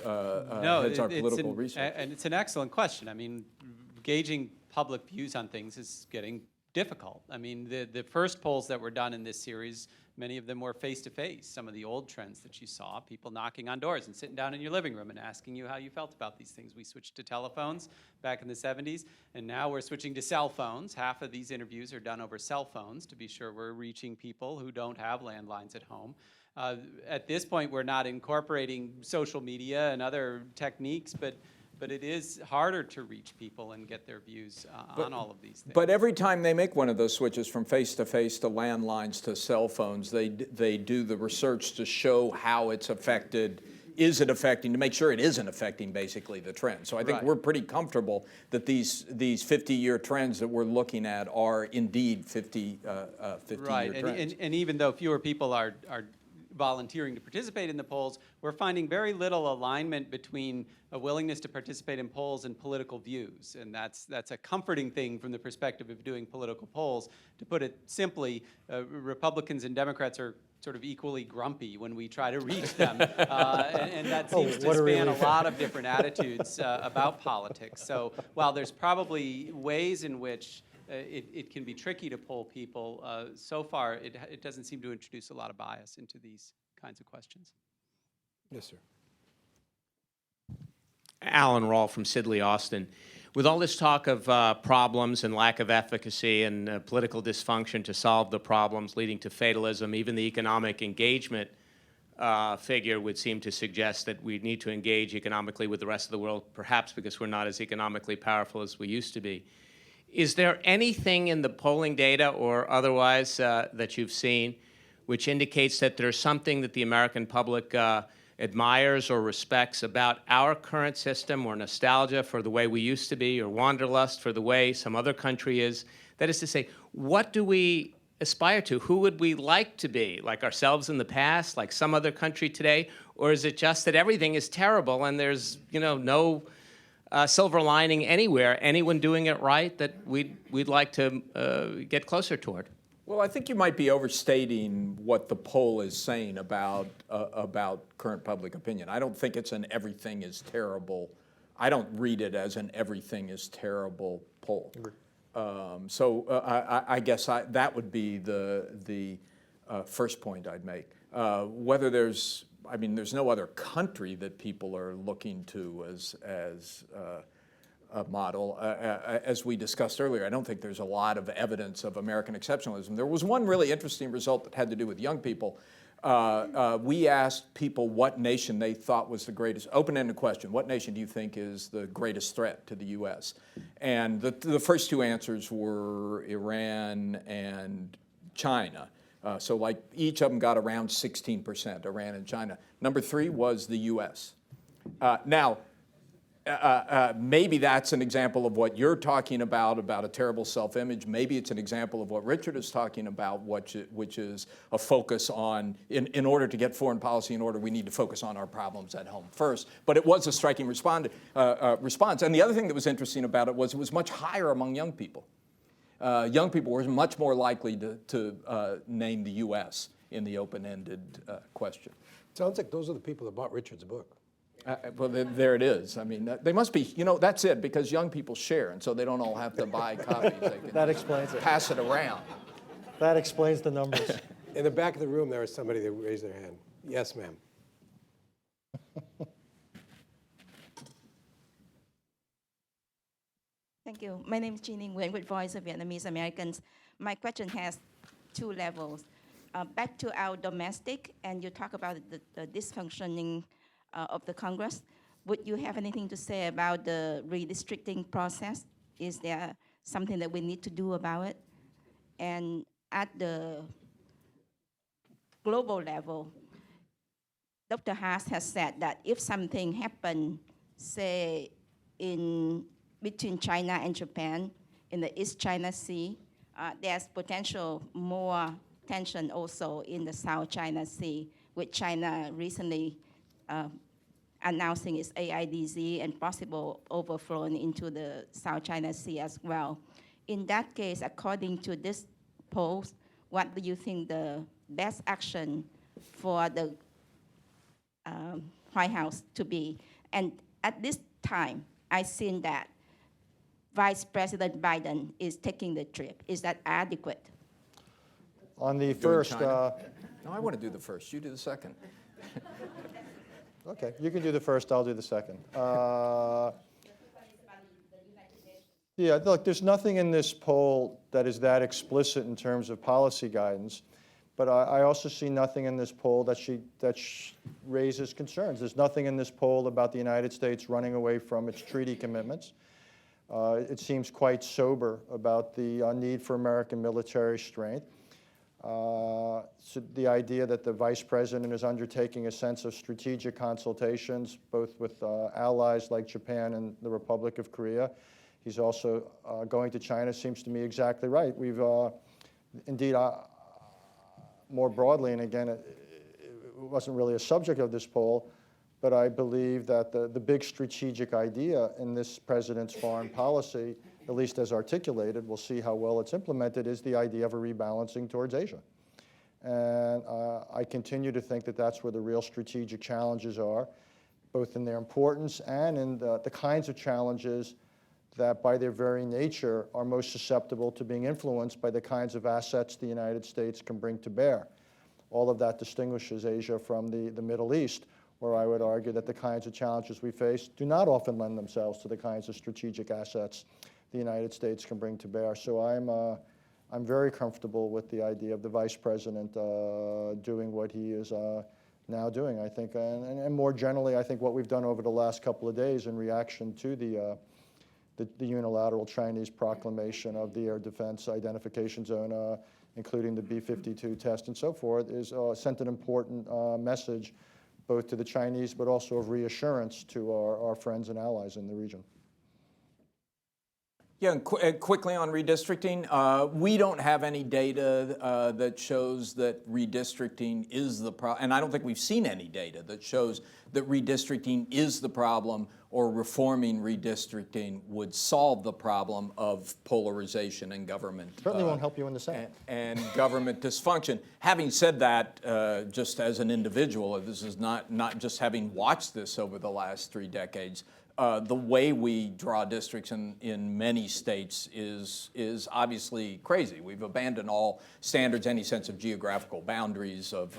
our political research. And it's an excellent question. I mean, gauging public views on things is getting difficult. I mean, the first polls that were done in this series, many of them were face-to-face. Some of the old trends that you saw, people knocking on doors and sitting down in your living room and asking you how you felt about these things. We switched to telephones back in the 70s, and now we're switching to cell phones. Half of these interviews are done over cell phones to be sure we're reaching people who don't have landlines at home. At this point, we're not incorporating social media and other techniques, but it is harder to reach people and get their views on all of these things. But every time they make one of those switches from face-to-face to landlines to cell phones, they do the research to show how it's affected is it affecting, to make sure it isn't affecting basically the trend. So I think Right. we're pretty comfortable that these 50-year trends that we're looking at are indeed 50-year Right, trends. and even though fewer people are volunteering to participate in the polls, we're finding very little alignment between a willingness to participate in polls and political views. And that's a comforting thing from the perspective of doing political polls. To put it simply, Republicans and Democrats are sort of equally grumpy when we try to reach them. And that seems to what a span a relief. lot of different attitudes about politics. So while there's probably ways in which it can be tricky to poll people, so far it doesn't seem to introduce a lot of bias into these kinds of questions. Yes, sir. Alan Rawl from Sidley Austin. With all this talk of problems and lack of efficacy and political dysfunction to solve the problems leading to fatalism, even the economic engagement figure would seem to suggest that we need to engage economically with the rest of the world, perhaps because we're not as economically powerful as we used to be. Is there anything in the polling data or otherwise that you've seen which indicates that there's something that the American public admires or respects about our current system, or nostalgia for the way we used to be, or wanderlust for the way some other country is? That is to say, what do we aspire to? Who would we like to be? Like ourselves in the past, like some other country today? Or is it just that everything is terrible and there's, no silver lining anywhere, anyone doing it right that we'd like to get closer toward? Well, I think you might be overstating what the poll is saying about current public opinion. I don't think it's an everything is terrible. I don't read it as an everything is terrible poll. I guess that would be the first point I'd make. Whether there's no other country that people are looking to as a model. As we discussed earlier, I don't think there's a lot of evidence of American exceptionalism. There was one really interesting result that had to do with young people. We asked people what nation they thought was the greatest, open-ended question, what nation do you think is the greatest threat to the U.S.? And the first two answers were Iran and China. So like each of them got around 16%, Iran and China. Number three was the U.S. Maybe that's an example of what you're talking about a terrible self-image. Maybe it's an example of what Richard is talking about, which is a focus on, in order to get foreign policy in order, we need to focus on our problems at home first. But it was a striking response. And the other thing that was interesting about it was much higher among young people. Young people were much more likely to name the U.S. in the open-ended question. Sounds like those are the people that bought Richard's book. Well, there it is. I mean, they must be, that's it, because young people share, and so they don't all have to buy copies. They can That explains it. pass it around. That explains the numbers. In the back of the room, there was somebody that raised their hand. Yes, ma'am. Thank you. My name is Jeanine Nguyen with Voice of Vietnamese Americans. My question has two levels. Back to our domestic, and you talk about the dysfunctioning of the Congress. Would you have anything to say about the redistricting process? Is there something that we need to do about it? And at the global level, Dr. Haas has said that if something happened, say, between China and Japan in the East China Sea, there's potential more tension also in the South China Sea, with China recently announcing its AIDZ and possible overflow into the South China Sea as well. In that case, according to this poll, what do you think the best action for the White House to be? And at this time, I've seen that Vice President Biden is taking the trip. Is that adequate? On the Doing first, China? No, I want to do the first. You do the second. okay, you can do the first, I'll do the second. Yeah, look, there's nothing in this poll that is that explicit in terms of policy guidance, but I also see nothing in this poll that raises concerns. There's nothing in this poll about the United States running away from its treaty commitments. It seems quite sober about the need for American military strength. So the idea that the vice president is undertaking a sense of strategic consultations, both with allies like Japan and the Republic of Korea. He's also going to China, seems to me exactly right. We've indeed, more broadly, and again, it wasn't really a subject of this poll, but I believe that the big strategic idea in this president's foreign policy, at least as articulated, we'll see how well it's implemented, is the idea of a rebalancing towards Asia. And I continue to think that that's where the real strategic challenges are, both in their importance and in the kinds of challenges that by their very nature are most susceptible to being influenced by the kinds of assets the United States can bring to bear. All of that distinguishes Asia from the Middle East, where I would argue that the kinds of challenges we face do not often lend themselves to the kinds of strategic assets the United States can bring to bear. So I'm very comfortable with the idea of the vice president doing what he is now doing, I think. And more generally, I think what we've done over the last couple of days in reaction to the unilateral Chinese proclamation of the air defense identification zone, including the B-52 test and so forth, is sent an important message both to the Chinese but also of reassurance to our friends and allies in the region. Yeah, and quickly on redistricting, we don't have any data that shows that redistricting is the problem, and I don't think we've seen any data that shows that redistricting is the problem or reforming redistricting would solve the problem of polarization in government. Certainly won't help you in the Senate. And government dysfunction. Having said that, just as an individual, this is not just having watched this over the last 3 decades, the way we draw districts in many states is obviously crazy. We've abandoned all standards, any sense of geographical boundaries, of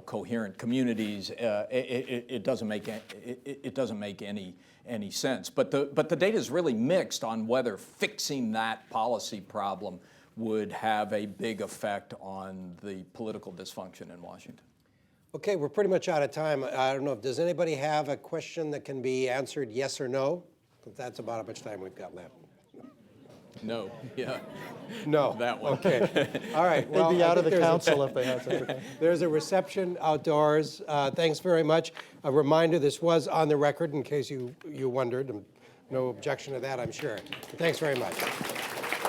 coherent communities. It doesn't make any sense. But the data is really mixed on whether fixing that policy problem would have a big effect on the political dysfunction in Washington. Okay, we're pretty much out of time. I don't know, does anybody have a question that can be answered yes or no? That's about how much time we've got left. No, yeah. No. That one. Okay. All right. They'd be out of the council if they had such a thing. There's a reception outdoors. Thanks very much. A reminder, this was on the record in case you wondered. No objection to that, I'm sure. Thanks very much.